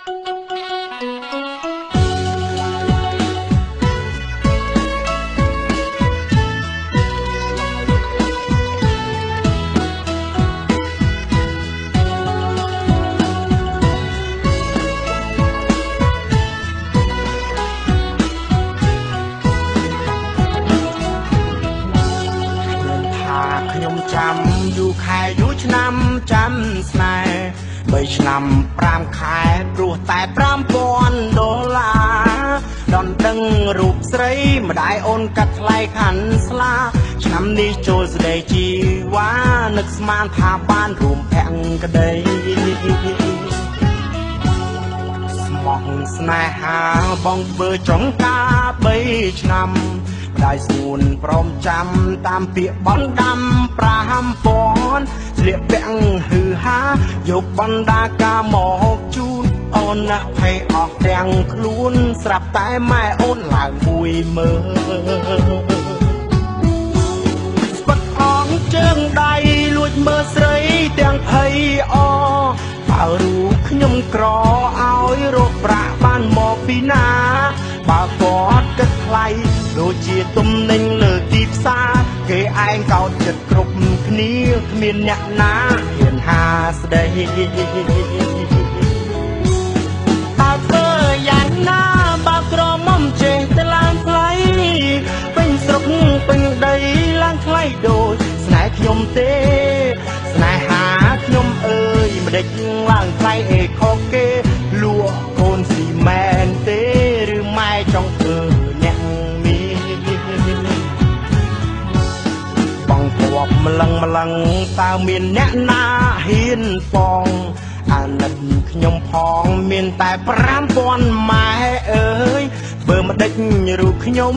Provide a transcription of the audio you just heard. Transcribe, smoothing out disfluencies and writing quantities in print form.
ខ្ញុំចាំយូរខែយូរឆ្នាំចាំស្នេហ៍3ឆ្នាំ5ខែព្រោះតែ$5000ដនដឹងរូបស្រីម្ដាយអូនកាត់ថ្លៃខាន់ស្លាឆ្នាំនេះចូលស្ដីជីវ៉ានឹកស្មានថាបានរួមភក្តីស្មោះស្នេហាបងធ្វើចុងការ3ឆ្នាំម្ដាយស្ងួនព្រមចាំតាមពាក្យបណ្ដាំ$5000ស្លៀកពាក់ហឺហាយកបណ្ដាការមកជូនអូនណាស់ភ័យអស់ទាំងខ្លួនស្រាប់តែម៉ែអូនឡើង10000ស្ពឹកអងជើងដៃលួចមើលស្រីទាំងភ័យអបើរូបខ្ញុំក្រឲ្យរកប្រាក់បានមកពីណាបើគាត់គិតថ្លៃដូចជាទំនិញលើទីផ្សារគេឯងកោតចិត្តគ្រប់គ្នាគ្មានអ្នកណាហ៊ានហាស្ដីបើធ្វើយ៉ាងណាបើក្រមុំចេះតែឡើងថ្លៃពេញស្រុកពេញដីឡើងថ្លៃដូចស្នេហ៍ខ្ញុំទេស្នេហាខ្ញុំអើយម្ដេចឡើងថ្លៃអេខុសគេលក់កូនស៊ីមែនទេឬម៉ែចង់ធ្វើអ្នកមានបងគប់ម្លឹងតើមានអ្នកណាហ៊ានបងអាណិតខ្ញុំផងមានតែ$5000ម៉ែអើយធ្វើម្ដេចរូបខ្ញុំ